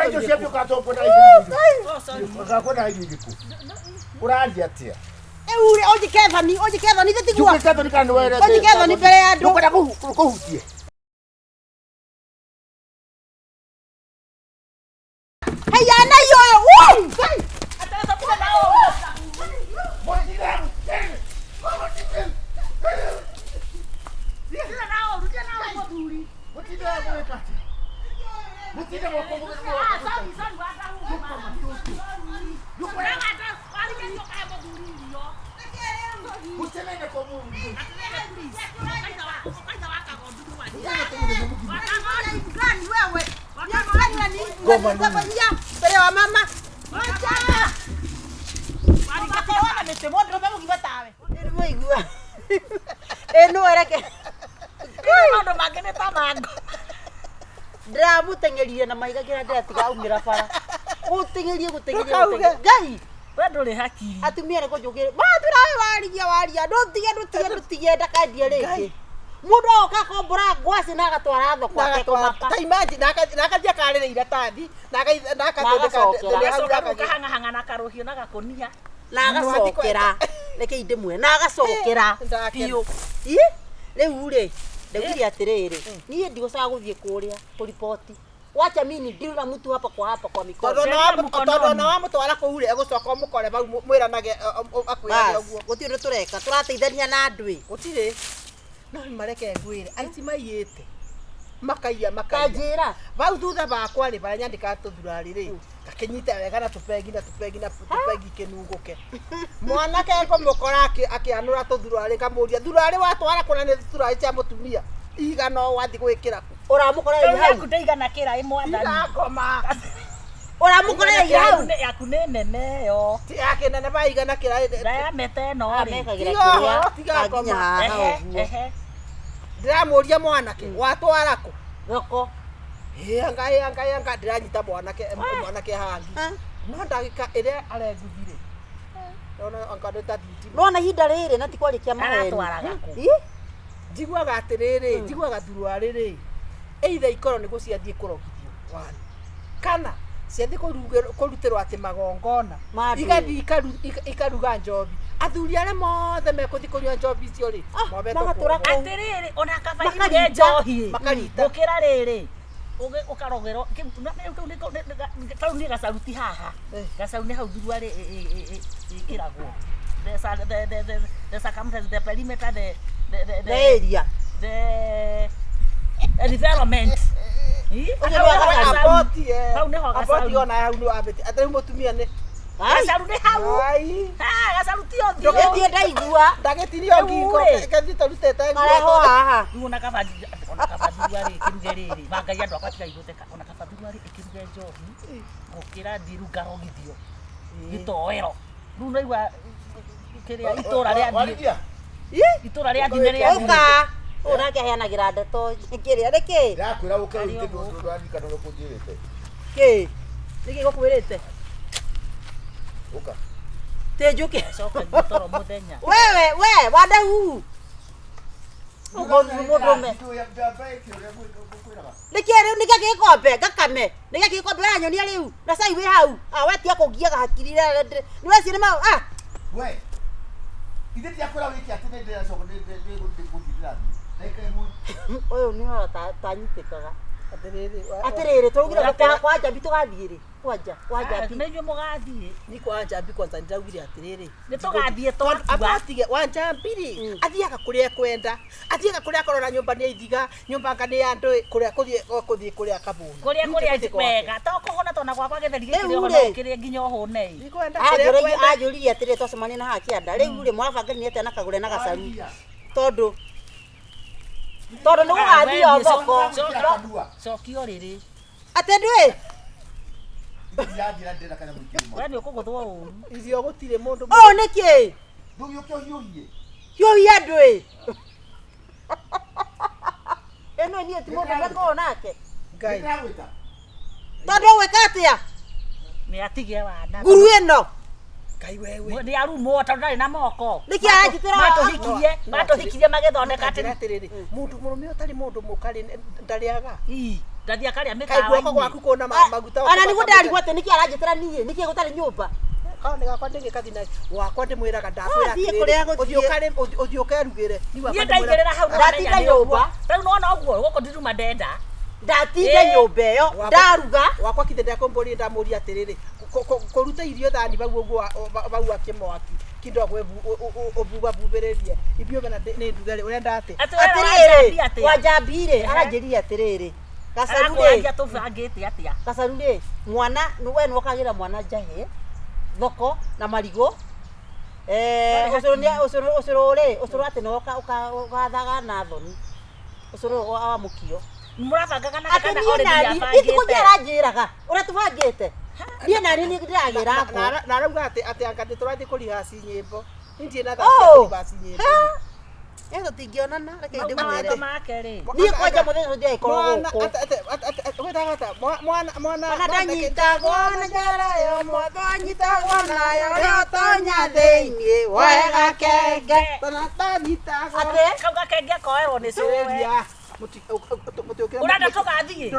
Wewe ndio sio ukatoka na hivi. Oh sorry. Ukakwenda hivi ku. Uraanza atia. Ure oje Kevin titigua. Juke Kevin kana wewe. Oje Kevin mbele ya ndo. Ukora kuhutie. Haya na yoyo. Woi! Ataweza kuwa nao. Mwanzo. Rudia nao mwaduri. Mutida wewe kati. Mutida wako mwa. Sorry Wandahuhu. Yuko na hata alikeyo kaya mwaduri ndio. Mutende kwa Mungu. Kaita waka gondu wani. Gani wewe? Goma nini? Pere wa mama. Macha. Walikaona metemodro babo kibatawe. Ndio igua. Eno ereke. Ndo magene tamango. Ndamutengerie na maiga kira ndatiga umira bara. Utengerie. Gai. Wendo le hakiri. Atumia ne kujugire. Batura waria. Ndutige ndakandie rĩngĩ. Mundu oka kombora ngwasi na agatwara thoko akeko mapa. Ta imagine nakathia karĩrĩira tathi. Nagacoka kahanga na karuhio na gakonia. Na agacokera. Reke indimwe. Na agacokera. Piyo. Rĩu rĩ. Ndegire atirĩrĩ. Niĩ ndigũcaga gũthiĩ kũrĩa kũripoti. Wacha mimi ndirura mtu hapa kwa mikono. Tondũ na wamũtwara kũu rĩ egũcoka ũmũkore bau mwĩranage akwĩra ũguo. Gũtirĩ tũreka tũrateithania na andũ. Gũtirĩ. No mareke ngwĩre aici maiyĩte. Makaiya. Kanjĩra. Bau thutha bakwa rĩ bara nyandĩka tũthurarĩ rĩ. Gakenyita wega na tũpegi kĩnunguke. Mwanake ngũmũkora akĩanũra tũthurarĩ kamũria thurarĩ watwara kũna nĩ thurarĩ cia mutumia. Igana wathi gwĩkĩra ku. Uramukora hau. Kuteigana kĩra ĩmwathani. Ngoma. Uramukora hau. Yaku nĩ nene yo. Ti yake nene baigana kĩra. Ndayamete no rĩ. Tiga ngoma. Ndĩramũria mwanake watwara ku. Thoko. Anga ndĩranyita mwanake hangi. No ndagĩka ĩrĩa arenguthire. Ona anga ndĩtathiti. Nona hinda rĩrĩ na tikwarikia maheni. Atwaraga ku. Njiguaga atĩrĩrĩ, njiguaga thurarĩ rĩ. Either ikorwo nĩ gũciathiĩ kũrogithio. One. Kana ciathiĩ kũrutĩrwo atĩ magongona. Igathiĩ ikaruga njobi. Athuri arĩa mothe mekũthiĩ kũnyua njobi icio rĩ. Magatũra kũu. Atĩrĩrĩ ona kabainĩ njohi. Gũkĩra rĩrĩ. Ũkarogerwo kau nĩ gacaruti haha. Gacaru nĩ hau thurarĩ ĩkĩragwo. The circumference, the perimeter, the area, the development. Aboti ona hau no abeti. Atari mutumia ne. Gacaru nĩ hau. Gacaru ti othio. Ndũgĩthiĩ ndaigua. Ndagĩtirio ngingo. Gathi tũrutĩte nguo. Mareho haha. Ona kabathi rĩ kĩruge rĩrĩ. Mangai andũ akwa tigaigũteka. Ona kabathi rĩ kĩruge njohi. Gũkĩra thiru ngarogithio. Gĩtoero. Rĩu naigua kĩrĩa itũra rĩa thĩ. Itũra rĩa thĩ nĩ rĩa Oka. Onake aheanagira ndeto kĩrĩa nĩkĩ? Ndakwĩra ũkĩrute ũndũ ũrandika no kũnjĩrĩte. Kĩ? Nĩkĩ gũkwĩrĩte? Oka. Tejuke. Coka gĩtoro mũthenya. We Wandahuhu. Mũndũme. Nĩkĩ gĩkombe gakame. Nĩkĩ gĩkombe wanyonia rĩu. Na cai wĩ hau. Wetia kũngiaga hakiri nĩweci nĩ mau. We. Ithe ti akwĩra wĩke atĩ nĩ ndĩracoka ndĩgũthirĩra thĩ. Ũyũ nĩ tanyitĩkaga. Atĩrĩrĩ tũrugire kwa Njambi tũgathiĩ rĩ. Kwa Njambi. Nĩ inyuĩ mũgathiĩ. Ni kwa Njambi kwanza nĩndaugire atĩrĩrĩ. Nĩ tũgathiĩ twatua. Abatige wa Njambi rĩ. Athiaga kũrĩa kwenda. Athiaga kũrĩa akorwo nyũmba nĩ ithiga. Nyũmba nga nĩ ya andũ kũrĩa kũthiĩ kũrĩa kabũni. Kũrĩa wega. To kũhona tona gwakwa gĩtheri gĩkĩrĩ nginya ũhũne. Ajũririe atĩrĩrĩ twacemania na haha kĩanda. Rĩu rĩ mwabangania atĩa na Kagure na Gacaru. Tondũ nĩ gũgathiĩ thoko. Cokio rĩrĩ. Atĩ ndũĩ. We nĩ ũkũgũthwo ũru. Irio gũtirĩ mũndũ. Ũũ nĩkĩ? Ndũgĩũke ũhiũhie. Hiũhia ndũĩ. Ĩno niĩ ti mũndũ ũrĩa nake. Ngai. Tondũ gwĩka atĩa? Nĩ atige wana. Nguru ĩno. Ngai wewe. Nĩ arumwo tondũ ndarĩ na moko. Nĩkĩ aragitĩra matũhikirie magĩthondeka atĩrĩrĩ. Mũndũ mũrũme ũtarĩ mũndũ mũkarĩ ndarĩaga. ndathia karia meka Kai guoko gwaku kuna maguta. Ana niguo ndarigwo ati niki aranjitira nie niki gutari nyumba. Kana gakwa ndingikathi na wakwa ndimwiraga ndakwira uthioke rugire ni wakwa ndimwira hau ndatinda nyumba riu nona uguo goko ndiruma ndenda ndatinda nyumba iyo ndaruga wakwa kithe ndakombori ndamuria atiriri kuruta irio thani bau uguo bau akimwaki kidogo obuba bubererie ibio bana ni ndugare urenda ate atiriri wajambire aranjiria atiriri Kasarunde mwana we nwokagira mwana njahe thoko na marigo ucuru ati no ugathaga na thoni ucuru wa mukio murabanga kana ori ya ikujera njiraga uratubangite nie nani ni ndiragira ngo na rauga ati angati turathi kurihaci nyimbo ndie na thaka basi nyimbo Ego tingionana reke ndimwire makeri ni kwaja muthenya ndia ikoro guku mwana ndanyitagwo na njara yo motho anyitagwo nayo yotonya thiini wega kenge ndanyitagwo ate kauga kenge koerwo ni suwe uranda tugathie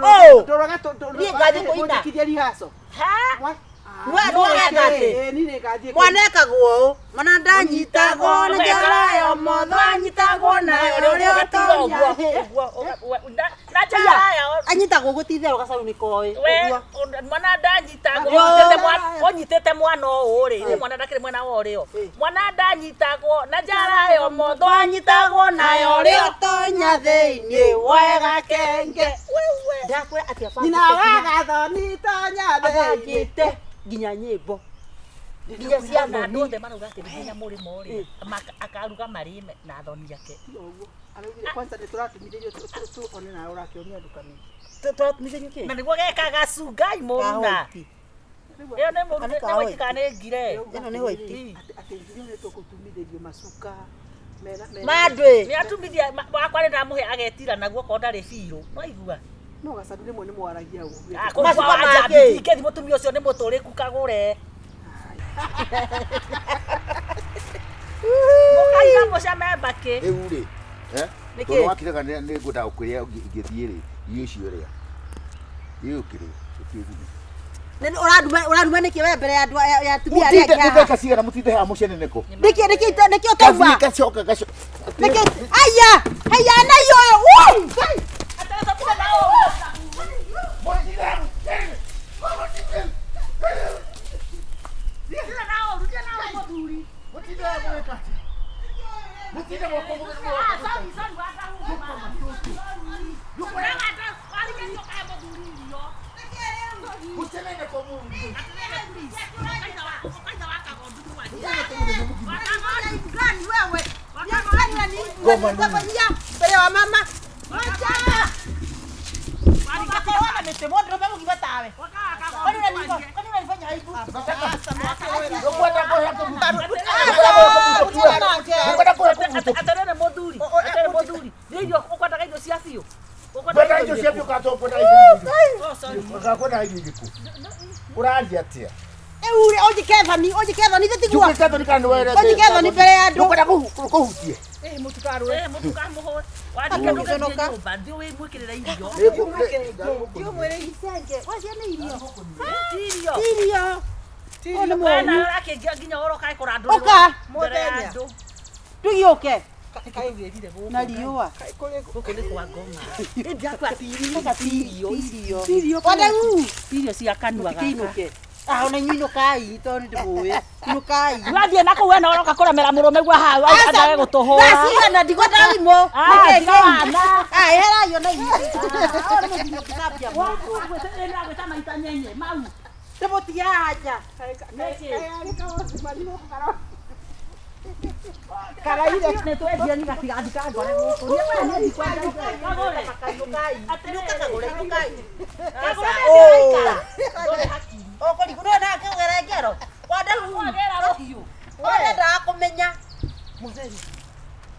ni ngathi kuina kithia rihaso ha mwana ekagwo mana ndanyitagwo na njara yo motho anyitagwo nayo rĩrĩa ũtonya na njara yo anyitagwo gũtitherwo gacaru nĩ koĩ mwana ndanyitagwo onyitĩte mwana ũũ rĩ nĩ mwana ndakĩrĩ mwena wa ũrĩo mwana ndanyitagwo na njara yo motho anyitagwo nayo rĩrĩa ũtonya thĩinĩ wega kenge ndakwĩra atĩ nyina wega thoni tonya thĩinĩ nginya nyimbo nginya cia andũ othe marauga atĩ nginya mũrĩmo rĩ akaruga marĩme na thoni yake ũguo araugire kwanza nĩ tũratumithĩrio one nawe ũrakĩonia ndukani tũratumithĩrio kĩ na nĩguo geka gacungai mũruna ĩyo nĩ mũruna nĩ white kana nĩ ngire ĩno nĩ white atĩ nginya nĩ tũgũtumithĩrio macuka mandwe nĩ atumithia wakwa nĩ ndamũhe agetira naguo ko ndarĩ biirũ waigua no gacaru rĩmwe nĩ mwaragia ũguo macuka make kethi mũtumia ũcio nĩ mũtũrĩku kagũre mũkaina mũcame mbakĩ rĩu rĩ tondũ wakiraga nĩ ngwendaga ũkĩrĩa ingĩthiĩ rĩ irio icio rĩa gĩũkĩrĩ ũranduma nĩkĩ we mbere ya andũ ya atumia arĩa angĩ mũtindeka cigana mũtindehaga mũcene nĩkũ nĩkĩ ũkauma gacoka nĩkĩ aya nayo mbere wa mama atarere mũthuri ndio ũkwendaga indo cia biũ ũkwendaga indo cia biũ kana ũkwendaga irio irĩkũ ũraria atĩa ure ojikethani thitigua Jukethani kana wewe ojikethani mbere ya andũ ũkwenda kũhutie mũtukamũhũ wandike ndũgĩthiĩ nyũmba ndio wĩ mwĩkĩrĩra irio ndio mwĩre icenge wacia nĩ irio irio wena ũrakĩngia nginya ũroka kũrandũrwo oka mũthenya tũgiũke kaigĩrire gũkũ na riũa gũkũ nĩ kwa ngoma irio wadau irio cia kanua gaka kĩinũke ona inyuinũkai tondũ ndĩmũĩ inũkai wathiĩ na kũu wena ũroka kũremera mũrũme gwa hau andage gũtũhũra cigana ndigwenda thimũ herayo na gwĩta maita nyenye mau ndĩmũtiaja karaire nĩ twendia ni gatigathika ngore gũkũ ũkũrigũrwo kĩgere ngero wandaga kũmenya mũtheri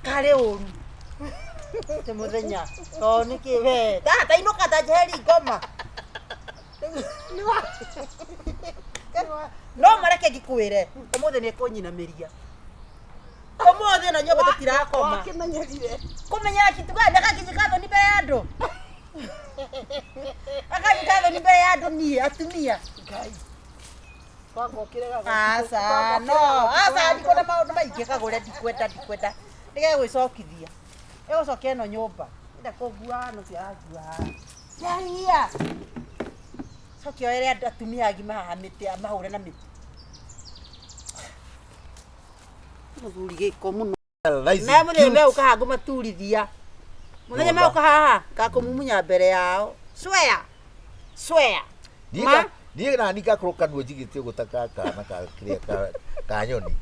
karĩ ũru ti mũthenya tondũ nĩkĩ we tainũka tanjeheri ngoma no mareke ngĩkwĩre ũmũthĩ nĩ kũnyinamĩria ũmũthĩ na nyũmba tũtirakoma kũmenyera kĩtu gani akakinyikathoni mbere ya andũ Akanyitaga ni mbere ya dunia atumia. Ngai. Kwango kirega. Asa no, asa ndiko na maundu maingi Kagure ndikwenda. Ndige gwicokithia. Egocokia ino nyumba. Nda kugua no ciagua. Yahia. Cokio ere atumia agima haha miti amahure na miti. Muthuri giko muno. Na muthembe ukahangu maturithia. Muthenya me ukahaha gakumumunya mbere yao. Swear. Niĩ na nika kroka nwo jigite gutaka kana ka kiria ka nyoni.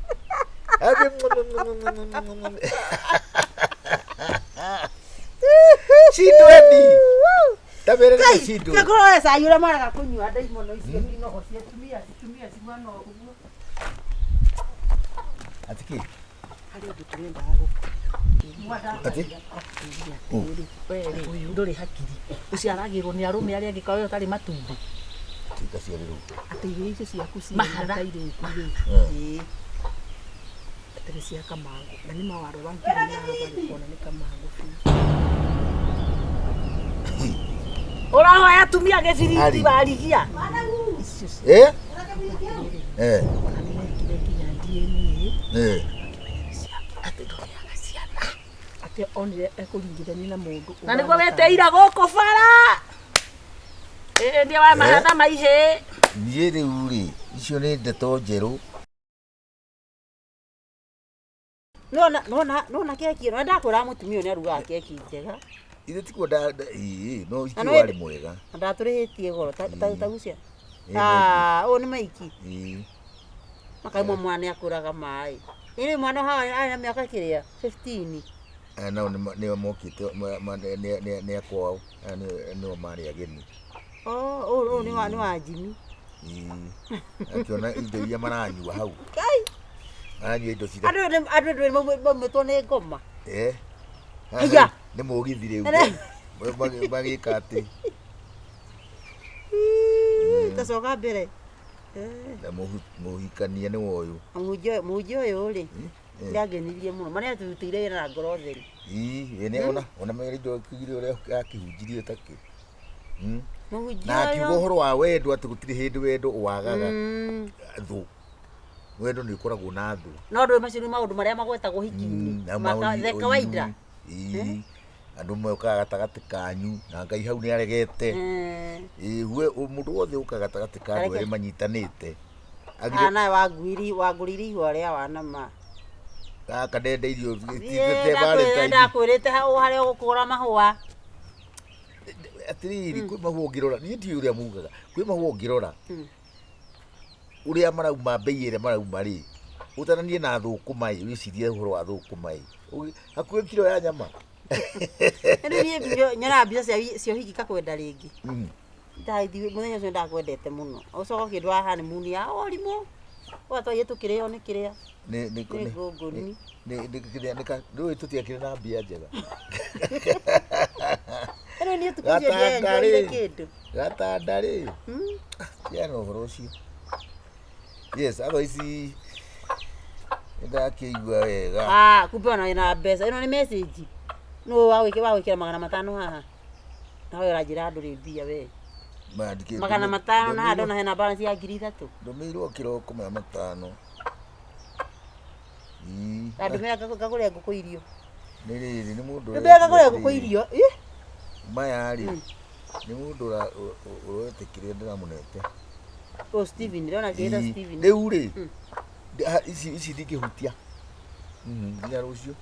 Shindweni. Tabere na shindwe. Kagure sa yura mara kunywa ndaimono icio ngino cia tumia cimano guo. Atiki. Hari undu turenda hago. Ati? Uyu nduri hakiri. Ucio aragirwo ni arume aria angikawe utari matumbi. Tika ciariru. Ati icio ciaku ci Mahara. Atari cia kamango. Na ni mawaro wangu na bali kona ni kamango. Urahoya atumia gĩbiriti barigia. Ate onire ekũringithania na mũndũ. Na nĩguo weteira gũkũ bara. Ndio wa mahatha maihĩ. Niĩ rĩu rĩ, icio nĩ ndeto njerũ. Nona keki ĩno ndakwĩra mũtumia ũyũ nĩ arugaga keki njega. Ithe tikuo no icio warĩ mwega. Ndatũrĩhĩtie goro ta gucia. Ũyũ nĩ maiki. Makaimwa mwana akũraga maĩ. Nĩ mwana hawa arĩ na mĩaka kĩrĩa 15. Nao nĩo mokĩte nĩ akwao nĩo marĩ ageni. Ũyũ nĩ wa Jimmy. Akiona indo iria maranyua hau. Aranyua indo cira. Andũ maumĩtwo nĩ ngoma. Haya. Nĩ mũgithi rĩu. Magĩka atĩ. Tacoka mbere. Na mũhikania nĩ woyũ. Mũhunjia ũyũ rĩ. Nĩangenirie mũno. Marĩa tũrutĩire wĩra na ngoro theri. Ona mĩrĩ indo kĩgire ũrĩa akĩhunjirie takĩ. Mũhunjia na akiuga ũhoro wa wendo atĩ gũtirĩ hĩndĩ wendo wagaga thũ. Wendo nĩ ũkoragwo na thũ. No ndũĩ macio nĩ maũndũ marĩa magwetagwo hiki-inĩ. The kawaida. Andũ mokaga gatagatĩ kanyu na Ngai hau nĩ aregete. Mũndũ wothe ũkaga gatagatĩ ka andũ erĩ manyitanĩte. Nawe wangũrire ihua rĩa wanama. Gaka ndenda irio ndakwĩrĩte harĩa ũgũkũgũra mahũa. Atĩrĩrĩ, kwĩ mahũa ũngĩrora, niĩ ndiũĩ ũrĩa mugaga, kwĩ mahũa ũngĩrora ũrĩa marauma mbei ĩrĩa marauma rĩ, ũtananie na thũkũma wĩcirie ũhoro wa thũkũma hakuhĩ kiro ya nyama. Niĩ nyonaga mbica cia ũhiki kakwenda rĩngĩ. Mũthenya ũcio ndakwendete mũno. Ũcoka kĩndũ wa honeymoon ya orimũ. Watwaire tũkĩrĩo nĩ kĩrĩa. Nĩ ngũngũni. Nĩũĩ tũtiakĩrĩ na mbia njega. Niĩ tukũnjĩria njoire kĩndũ. Gatanda rĩ. Tiana ũhoro ũcio. Yes, otherwise ndakĩigua wega. Kumbe ona wĩna mbeca. Ĩno nĩ message. Nũũ wagwĩkĩra 500 haha? Nawe ũranjĩra ndũrĩ mbia we. 500 na haha ndona hena balance ya 3000. Ndũmĩirwo kĩroko 500. Ndũmĩra ngagũre ngũkũ irio. Nĩ rĩrĩ nĩ mũndũ. Ndũmĩra ngagũre ngũkũ irio. Maya rĩ. Nĩ mũndũ ũretĩkĩria ndĩramũnete. Steven, ndĩrona kĩrĩa Steven. Rĩu rĩ. Ici ndingĩhutia. Nginya rũciũ.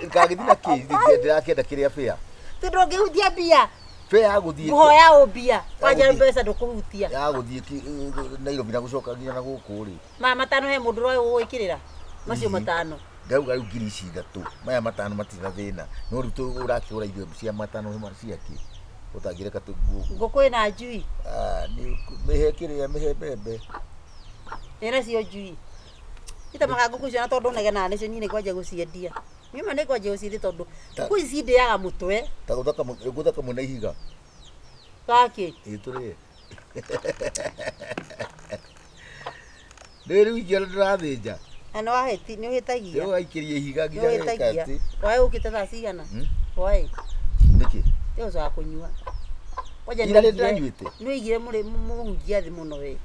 Ngagĩthiĩ na kĩĩ ndĩrakĩenda kĩrĩa bĩa. Tĩ ndũngĩhutia mbia. Bĩa ya gũthiĩ. Nguhoya ũ mbia. Wanja mbeca ndũkũhutia. Ya gũthiĩ Nairobi na gũcoka nginya na gũkũ rĩ. Maya 5 he mũndũ ũrĩa ũgwĩkĩrĩra. Macio 5. Ndauga rĩu ngiri ici 3. Maya 5 matirĩ thĩna. No rĩu ũrakĩgũra irio cia 5 ciake. Ũtangĩreka ngũkũ ĩna njui. Mĩhe kĩrĩa mĩhe mbembe. Ĩna cio njui. Itamaga ngũkũ icio na tondũ negena nĩcio niĩ nĩkwanjia gũciendia. Nyuma nĩkwanjia gũciendia tondũ ngũkũ ici ndĩaga mũtwe. Ta gũthaka mwena ihiga. Gakĩ. Tũrĩe. Rĩu ingĩona ndĩrathĩnja. Nĩ wahĩti nĩ ũhĩtagia. Rĩu waikĩria ihiga nginya gĩkatĩ. Waĩ ũkĩte thaa cigana? Waĩ. Nĩkĩ? Yo za kunywa. Waja Ira ndanyuite. Nĩ igire mũhunjia thĩ mũno we.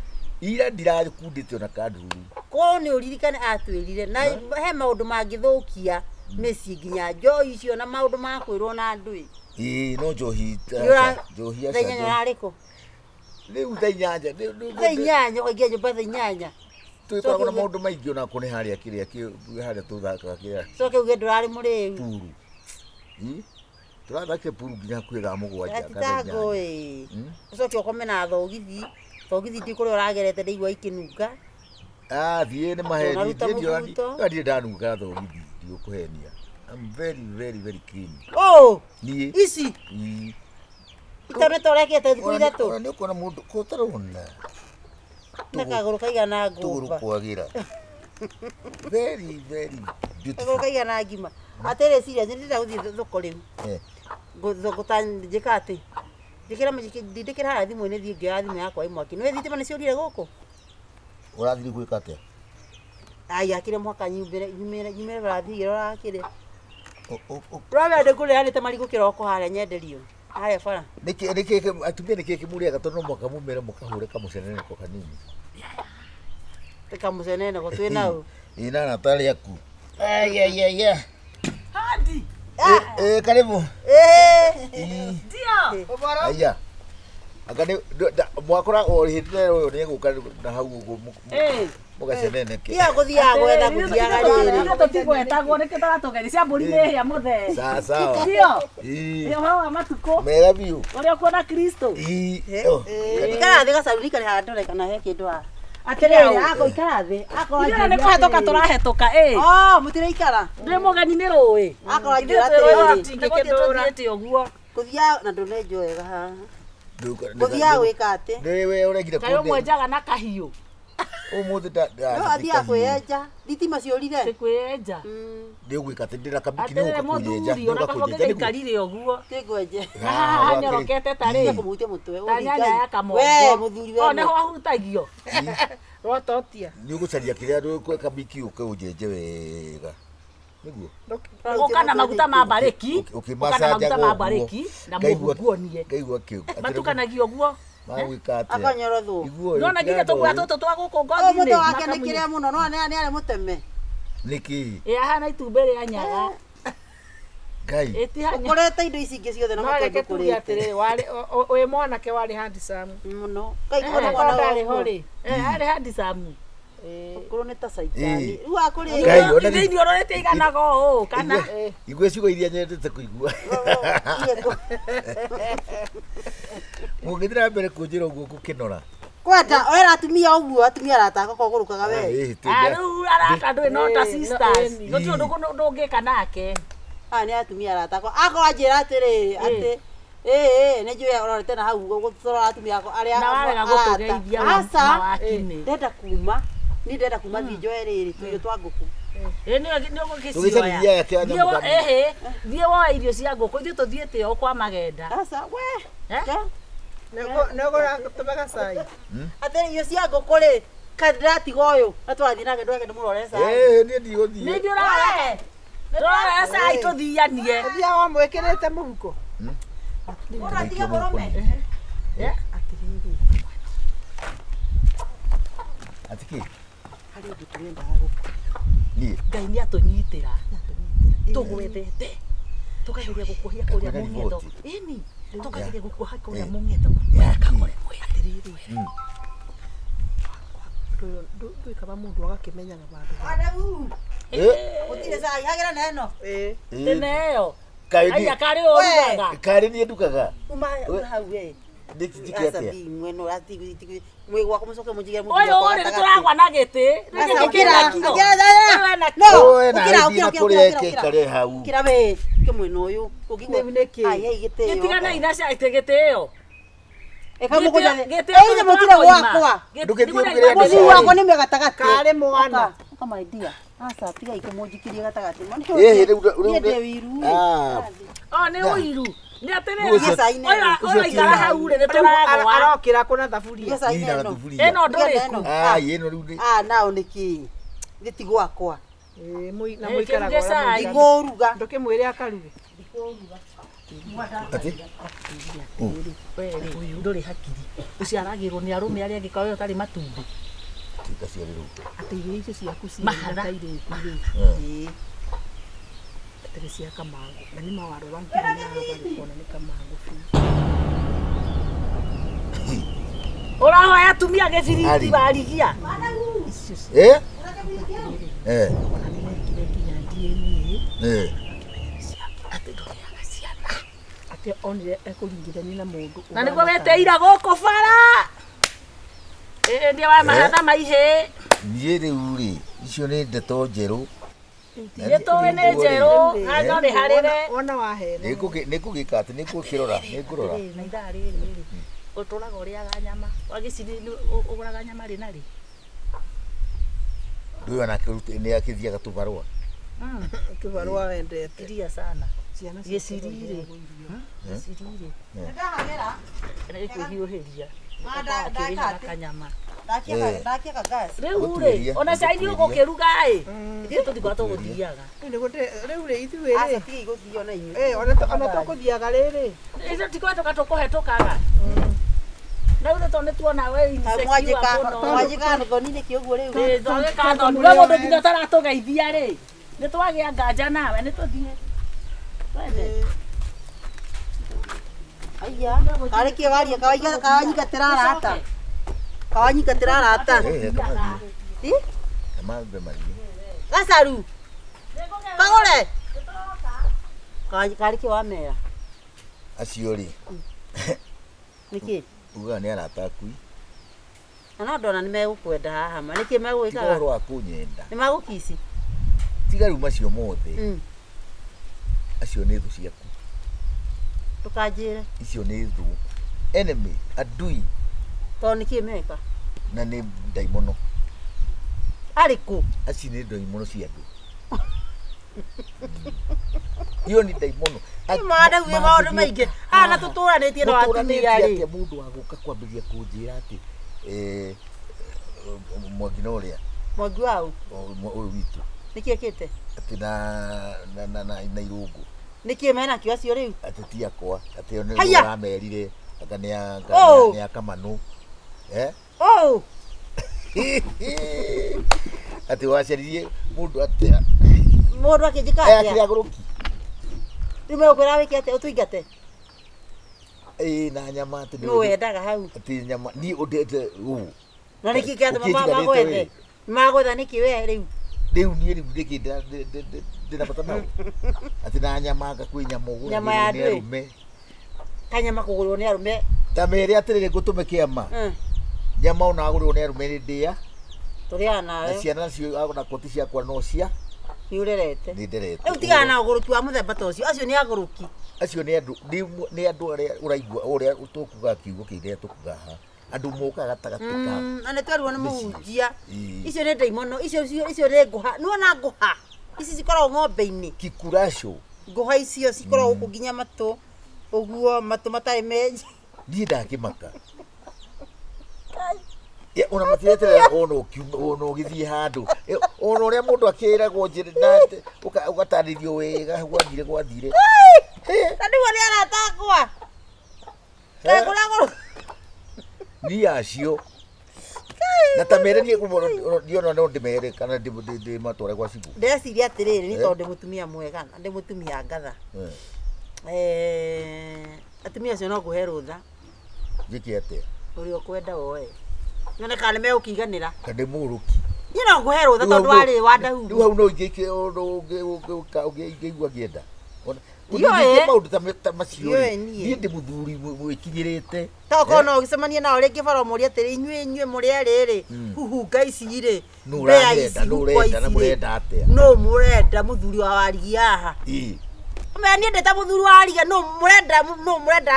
Ira ndirakundĩte ona kanduru. Ko nĩ ũririkane atwĩrire na he maũndũ mangĩthũkia mĩciĩ nginya njohi icio na maũndũ ma kwĩrwo na andũ. No njohi. Njohi aca. Thenya yarĩkũ? Rĩu thainyanya. Thainyanya ũkaingĩa nyũmba thainyanya. Twĩkoragwo na maũndũ maingĩ ona kũnĩ harĩa kĩrĩa harĩa tũthakaga kĩrĩa. Coke uge ndũrarĩ mũrĩu. Puru. Tũrathake puru nginya hakuhĩ thaa mũgwanja. Atitango ucoke ũkome na thogithi. Thogithi ndi kũrĩa ũragerete ndĩigua ikĩnunga. Thiĩ nĩ maheni. Ndirĩ ndanunga thogithi ndigũkũhenia. I'm very clean. Oh! Niĩ. Ici. Itone torekete thikũ ithatũ. Nĩ ũkuona mũndũ kũtarona. Na kagũrũ kaigana ngũmba. Tũgũrũ kwagĩra. Very beautiful. Kagũrũ kaigana ngima. Atĩrĩ serious ndĩrenda gũthiĩ thoko rĩu. Ngũtanjĩka atĩ. Ndindĩkĩra harĩa thimũ-inĩ thiĩ ngĩoya thimũ yakwa imwaki. Nĩ thitima nĩ ciũrire gũkũ? Ũrathiĩ gwĩka atĩa? Ai akire mwaka nyumĩre barathiĩ ũrakĩre. Ũramenya ndĩkũrĩa nĩ ta marigũ kĩroko harĩa nyenderio. Harĩa bara. Nĩkĩ atumia nĩkĩ kĩmũrĩaga tondũ no mwaka mũmere mũkahũre kamũceneneko kanini. Kamũceneneko twĩna ũ? Ina Natali yaku. Ai. Hadi. Karibu. Ndio. Aya. Akane mwakora orihitire uyu ni guka na hau ugu. Mugaceneneke. Ia gũthiaga gwetha gũthiaga rĩrĩ. Nĩ tũtigwetagwo nĩ tũratũgeria cia mbũri nĩ hĩa mũthee. Sawa. Ndio. Ndio hawa matukũ. Mega biũ. Ũrĩa kuona Kristo. Ikara thĩ gacaruni karĩ handũ reka na he kĩndũ ha. Atĩrĩrĩ, ako ikara thĩ. Ako ndio nĩ kũhetũka tũrahetũka mũtiraikara. Ndĩ mũgeni nĩ rũĩ. Ako njĩra atĩrĩrĩ. Tũthiĩte ũguo. Kũthiaga na ndũne njwega haha. Kũthiaga gwĩka atĩ. Nĩ we ũregire Kaĩ ũmwe njaga na kahiũ. Ũmũthĩ nda. No athiaga kwĩyenja. Thitima ciũrire. Kwĩyenja. Nĩ ũgwĩka atĩ ndĩra kabiki nĩ ũka kũnyenja. Atĩrĩrĩ mũthuri ona gaikarire ũguo. Kĩngwenje. Nyorokete tarĩ. Kũmũte mũtwe. Ta nyanya ya kamongo. We mũthuri we. Ona ho ahutagio. Rototia. Nĩ ũgũcaria kĩrĩa ndũ kabiki ũke ũnjenje wega. Nĩguo. Ũka na maguta ma mbarĩki. Ũka na maguta ma mbarĩki na mũguonie. Ngaigua kĩu. Matukanagio ũguo. Magwĩka atĩa? Akanyorothwo. Nona nginya tũguoya tũtũ twa gũkũ ngothi-inĩ. Mũtwe wake nĩ kĩrĩa mũno no nĩ arĩ mũteme. Nĩkĩ? Ahana itumbĩ rĩa nyaga. Ngai. Ũkorete indo ici ingĩ ciothe na mũtwe ndũkũrĩte. Atĩrĩrĩ wĩ mwanake warĩ handsome. Mũno. Kaiguana ndarĩ ho rĩ. Arĩ handsome. Ũkorwo nĩ ta caitani. Rĩu akũrĩ. Ngai ona thĩinĩ ũrorete iganaga ũũ kana. Igwe ciugo iria nyendete kũigua. Mũgĩthira mbere kũnjĩra ũguo gũkĩnora. Kwenda oera atumia ũguo atumia arataka kũgũrũkaga we. Rĩu arata ndũĩ no ta sisters. Gũtirĩ ũndũ ndũngĩka nake. Nĩ atumia arataka. Akorwo anjĩra atĩrĩ atĩ nĩ njũĩ ũrorete na hau gũtũrora atumia arĩa na warega gũtũgeithia na wakinĩ. Ndenda kuma. Ni ndenda kuma thiĩ njoe rĩrĩ tũirio twa ngũkũ. Nĩ ũgĩcioya. Thiĩ woe irio cia ngũkũ ithuĩ tũthiĩte o kwa magenda. Aca we. Nĩũgũra tũmega cai. Atĩ irio cia ngũkũ rĩ kandiratiga ũyũ na twathiĩ nake ndweke ndĩmũrore cai. Niĩ ndigũthiĩ. Nĩ ndĩrore. Tũrore cai tũthianie. Ũthiaga wamwĩkĩrĩte mũhuko. Ũratiga mũrũme. Atĩrĩrĩ. Atiki. Harĩ ũndũ tũrendaga gũkũ. Niĩ. Ngai nĩ atũnyitĩra. Tũgwethete. Tũkaihũria gũkuohia kũrĩa mũng'etho. Ĩni. Tũkageria gũkuoha kũrĩa mũng'etho. Kagũre mwe atĩrĩrĩ. Ndũĩkaga mũndũ agakĩmenyaga bandũ. Wandahuhu. Gũtirĩ cai hagĩra na ĩno. Tene ĩyo. Aya karĩ ũrugaga. Karĩ niĩ ndugaga. Uma hau we. Ndĩkĩte atĩa? Mweno rati mwĩ gwako mũcoke mũnjigĩre mũndũ Ũyũ ũrĩ tũragwa na gĩtĩ. Kira we kĩmwena ũyũ gĩtigana ina cia gĩtĩ ĩyo. Eka mũgũnja nĩ mũtire gwakwa. Mũtire wakwa nĩ megatagatĩ. Karĩ mwana. Kama idea. Asa tiga ikamũnjikirie gatagatĩ. Nĩ ũiru. Nĩ atĩrĩrĩ. Ũyũ aikara hau rĩ nĩtũragwa. Arokĩra kũna thaburia. Ĩno ndũrĩku. Ĩno rĩu nĩ. Nao nĩkĩ? Gĩti gwakwa. Na mũikaraga Ngũruga. ndũkĩmwĩre akaruge. ati Wewe nduri hakiri. Uciaragirwo ni arume aria angikao yo tari matumbi. tika ciarirwo Ati irio icio ciaku Mahatha. ĩĩ atĩ cia kamango na nĩ mawarora nginya na bali kuona nĩ kamango Urahoya atumia gĩbiriti barigia. icio eh nĩmekire nginya DNA Ati ndũrĩaga ciana. atĩ onire ekũringithania na mũndũ Na nĩguo weteira gũkũ bara. Ndio wa mahatha maihĩ. niĩ rĩu rĩ icio nĩ ndeto njerũ Nĩtũĩ nĩ njerũ, no nĩ harĩre. Wona wahena nĩngũgĩka atĩ nĩngũkĩrora nĩngũrora Na ithaa rĩrĩ ũtũraga ũrĩaga nyama. Wagĩcini ũgũraga nyama rĩ na rĩ. ndũĩ onake nĩ akĩthiaga tũbarũa kĩbarũa wendete Iria sana. ciana Gĩcirire. Gĩcirire. Ndahagera. Nĩkwĩhiũhĩria. Manda Akĩrĩhaga kanyama. ndakia gas. Rĩu rĩ, ona cai nĩ ũgũkĩruga ĩ. Ithuĩ tũtikoragwo tũgũthiaga. rĩu rĩ ithuĩ Aca rĩ tigi gũthio na inyuĩ. ona tũkũthiaga rĩrĩ Ithuĩ tikoretũka tũkũhetũkaga. Rĩu nĩ tondũ nĩtuona we Mwanjĩka thoni-inĩ kĩ ũguo rĩu. thogĩka thoni. We mũndũ nginya taratũgeithia rĩ. Nĩtwagĩa nganja nawe nĩtũthiĩ. Twende. Aya, karĩ kĩ waria kawanyingatĩra arata. Kawanyingatĩra arata. Ĩ? kamambe mariĩ Gacaru. Kagũre. Karĩ kĩ wamera. acio rĩ Nĩkĩ? ugaga nĩ arata akui Na no ndona nĩmegũkwenda haha ma. Nĩkĩ tiga megũgĩkaga? ũhoro wa kũnyenda Nĩmagũkici. tiga rĩu macio mothe acio nĩ thũ ciaku Ndũkanjĩre. icio nĩ thũ enemy adui Tondũ nĩkĩ meka? na nĩ ndaimono Arĩkũ? aci nĩ ndaimono cia andũ iyo nĩ ndaimono Mada uye maũndũ maingĩ. Na tũtũranĩtie na atumia rĩ. mũndũ wa gũka kwambĩrĩria kũnjĩra atĩ Mwangi na ũrĩa Mwangi wau. ũyũ witũ Nĩkĩ ekĩte? atĩ na irũngũ Nĩkĩ mena kĩo acio rĩu? atĩ ti akwa atĩ o nĩ Haya! ũramerire anga Oh! nĩ akamanũ Oh! atĩ wacaririe mũndũ atĩa Mũndũ akĩnjĩka atĩa? akĩrĩ agũrũki Rĩu megũkwĩra wĩke atĩa ũtũingate? na nyama atĩ Nũ wendaga hau? atĩ nyama niĩ ũndete ũũ Na nĩkĩ kĩatũma magwethe? Magwetha nĩkĩ we rĩu? rĩu niĩ rĩu ndĩkĩ ndĩna bata nao atĩ na nyama anga kwĩ nyama ũgũragĩrwo Nyama ya nĩ andũ ĩ? arũme Kanyama kũgũrĩrwo nĩ arũme. ta mere atĩrĩrĩ ngũtũme kĩama nyama ona agũrĩrwo nĩ arũme nĩ ndĩa Tũrĩaga na nawe. ciana nacio na koti ciakwa no cia Nĩ ũrerete. nĩ nderete Rĩu tigana na ũgũrũki wa mũthemba ta ũcio. Acio nĩ agũrũki. acio nĩ andũ arĩa ũraigua ũrĩa tũkuga kiugo kĩrĩa tũkuga haha andũ mokaga gatagatĩ ka Na nĩ twerirwo nĩ mũhunjia. Ĩĩ. Icio nĩ ndaimono. Icio nĩ ngũha. Nĩwona ngũha? Ici cikoragwo ng'ombe-inĩ. kikurasho Ngũha icio cikoragwo gũkũ nginya matũ. Ũguo matũ matarĩ menji. niĩ ndakĩmaka ona matireterera ona ũgĩthiĩ handũ ona ũrĩa mũndũ akĩragwo njĩra ũgatarĩrio wega gwathire Na nĩguo nĩ aratakwa. Kagũre. niĩ acio na ta mere ndiona no ndĩmere kana ndĩmatware gwa cibũ Ndĩreciria atĩrĩrĩ nĩ tondũ ndĩ mũtumia mwega na ndĩ mũtumia ngatha. Atumia acio no ngũhe rũtha njĩke atĩa ũrĩa ũkwenda woe. Nyone kana nĩ megũkĩiganĩra. kana mũrũki Niĩ no ngũhe rũtha tondũ warĩ Wandahuhu. rĩu hau no ingĩke ũngĩigua ngĩenda Ndiũĩ. maũndũ ta macio Ndiũĩ niĩ. niĩ ndĩ mũthuri mwĩkinyĩrĩte Toko no ũgĩcemania nao rĩngĩ bara ũmũrie atĩrĩ inyuĩ mũrĩ rĩrĩ huhunga ici rĩ nũ mbĩa ici ũrenda nũ hukwa ũrenda ici na rĩ mũrenda atĩa no mũrenda mũthuri wa warigi haha. Ũmenya niĩ ndĩ ta mũthuri wa warigi no mũrenda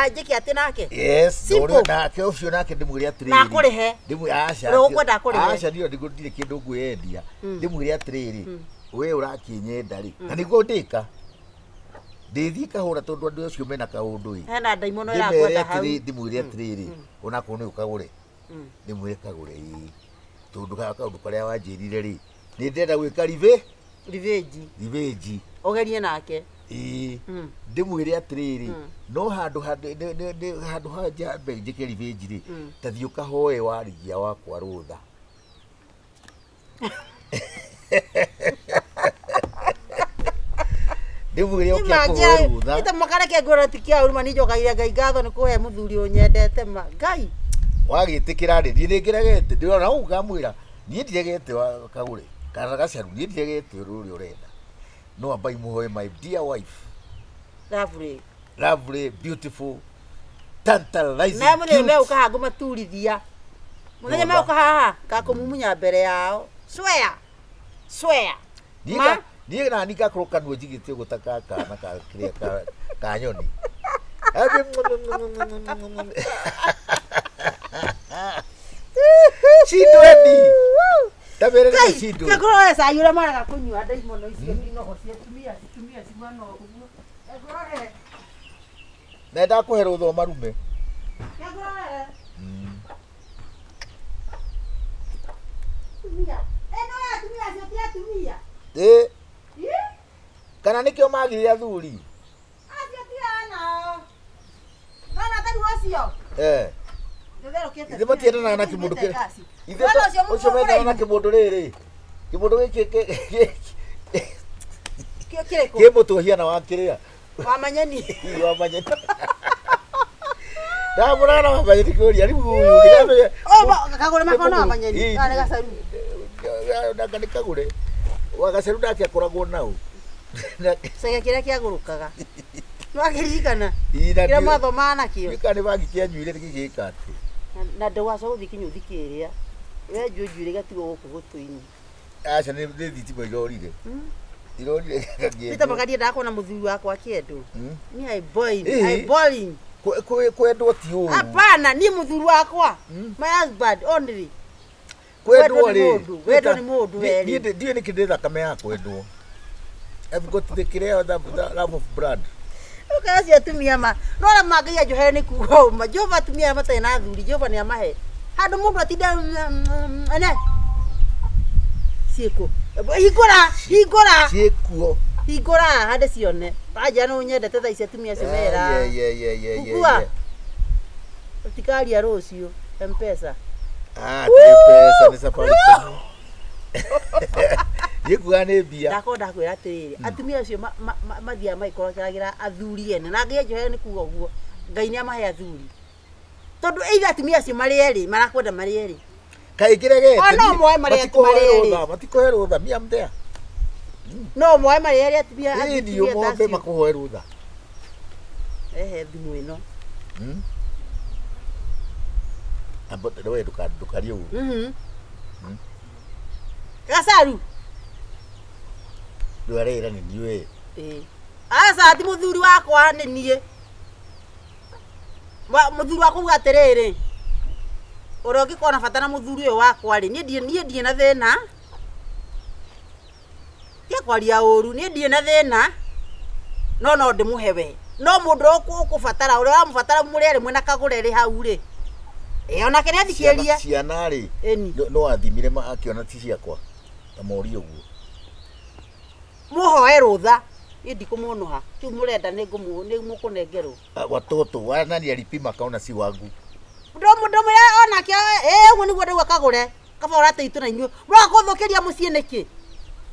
njĩke atĩ nake. yes Simple. nake ũcio nake ndĩmwĩre atĩrĩrĩ Na akũrĩhe. aca Ũrĩa ũkwenda akũrĩhe. aca ndio ndirĩ kĩndũ ngwĩendia ndĩmwĩre atĩrĩrĩ we ũrakĩnyenda rĩ na nĩguo ndĩka ndĩthiĩ kahũra tondũ andũ acio mena kaũndũ ĩ Hena ndaimono ndĩmere ĩrakwenda hau. atĩrĩ ndĩmwĩre atĩrĩrĩ onakorwo nĩ ũkagũre ndĩmwĩre kagũre ĩ tondũ kaũndũ karĩa wanjĩrire rĩ nĩ ndĩrenda gwĩka Revenge. revenge Ũgerie nake. ndimwire atiriri no handu hanja mbe njike revenge ri ta thiĩ ũkahoe warigia wakwa rũtha ndimwire ũkĩa kũhoe rũtha ita makareke ngora tikia uruma nijokaire ngai ngatho nĩ kũhe mũthuri ũnyendete ma ngai wagĩtĩkĩra rĩ niĩ nĩngeregete ndĩrona hau ngamwĩra niĩ ndiregete wa Kagure kana gacaru niĩ ndiregete rũrĩa ũrenda no ambai mũhoe my dear wife lovely beautiful tantalizing na mũthenya me ũkahangu maturithia mũthenya me ũkahaha kakũmumunya mbere yao swear niĩ nani ngakũrũka nuo njigĩte ũguo ta kana kĩrĩa ka nyoni Chidweni tabere na chidwe ngakũrora cai ũrĩa maraga kũnyua ndaimono icio inoho cia tumia cimwana ũguo ngakũrora na ndakũhe rũtha marume ngakũrora tumia eno ya tumia cio tia tumia kana nĩkĩo magire athuri acio tiana nona tari wacio ithe matiendanaga na kĩmũndũ kĩrĩ ithe ũcio mendanaga na kĩmũndũ rĩrĩ kĩmũndũ gĩkĩ kĩmũtũ hiana wa kĩrĩa wa manyeni ndamũraga na manyeni kũria rĩu Kagure makona wa manyeni nĩ gacaru ndanga nĩ Kagure wa gacaru ndake akoragwo nau cege kĩrĩa kĩagũrũkaga nĩwakĩririkana kĩrĩa mathoma nakĩo gĩka nĩ bangi kĩanyuire gĩgĩka atĩ na ndũgacoka gũthiĩ kinyũthi kĩrĩa we njuĩnjuĩre gatigwo gũkũ gũtũ-inĩ aca nĩ thitima irorire Rita makania ndakuona mũthuri wakwa akĩendwo ni I-boiling kwendwo ti ũũ hapana ni mũthuri wakwa my husband only kwendwo nĩ mũndũ weri ndiĩ nĩkĩ ndĩ thakame ya kwendwo I've got the love of blood Ukasi atumia ma no na magai ajohe ni kuo ma Jehova atumia matai na thuri Jehova ni amahe handu mundu atinda ene sieko hingora hande cione aja no nyendete tha ici atumia cio mera kukua utikaria rucio mpesa mpesa ni safari yekuga nĩ mbia ndakonda kwĩra atĩrĩrĩ atumia acio mathia maikoragĩra athuri ene na ngai njohe nĩ kuga ũguo ngai nĩ amahe athuri tondũ either atumia acio marĩ erĩ marakwenda marĩ erĩ kaingĩregete no moe marĩ erĩ matikohe rũtha mia mtea no moe marĩ erĩ atumia ndio mombe makuhoe rũtha ehe thimũ ĩno ambote wewe ndũkarie ũguo gacaru ndwarĩra nĩ niĩ aca ti mũthuri wakwa nĩ niĩ mũthuri wakwa uga atĩrĩrĩ ũrĩa ũngĩkorwo na bata na mũthuri ũyũ wakwa rĩ niĩ ndirĩ na thĩna tia kwaria ũru niĩ ndirĩ na thĩna no ndĩmũhe we no mũndũ ũkũbatara ũrĩa wamũbatara mũrĩ erĩ mwena Kagure rĩ hau rĩ onake nĩ athikĩrĩria ciana rĩ no athimire akĩona ti ciakwa na mori ũguo muhoe rũtha ndikũmũnũha kiu mũrenda nĩ mũkũnengerwo watoto wanani alipima kaona si wangu ndomo ya onake ũguo nĩguo ndauga Kagure kaba ũrateitwo na inyuĩ mũrakũthũkĩria mũciĩ nĩkĩ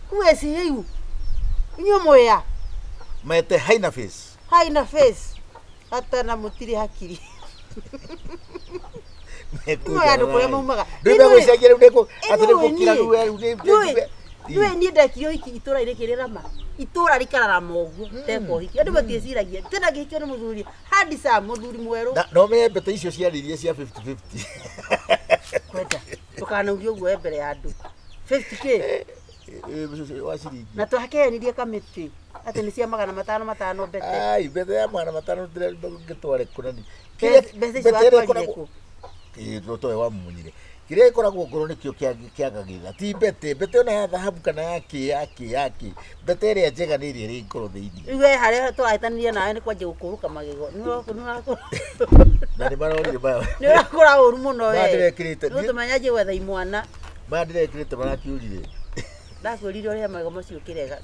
kuweci rĩu inyuĩ mwĩa mete haina face hata na mũtirĩ hakiri Nĩwe niĩ ndekio hiki itũra-inĩ kĩrĩrama itũra rikararama ũguo teko hiki andũ matieciragia tena ngĩhikio nĩ mũthuri handsome mũthuri mwerũ no me mbete icio ciaririe cia 50-50 kwenda ndũkanaurie ũguo mbere ya andũ 50k wa ciringi na twakenirie kamĩtĩ atĩ nĩ cia 500 mbete ai mbete ya 500 ngĩtware kũnani mbete icio atwarire kũ ndotoe wa munyire kire ikoragwo ngoro nikio kiagagitha ti mbete ona ya thahabu kana yake mbete ĩrĩa njega nĩ ĩrĩa ĩrĩ ngoro thĩinĩ iwe harĩa tũraitanirie nawe nĩ kwanje gũkũrũka magego na nĩ maronire baya nĩ ũrakũra ũru mũno we ndirekĩrĩte nĩ tũmenya nje gwetha imwana ndirekĩrĩte marakiurire ndakwĩrire ũrĩa magego macio kĩrega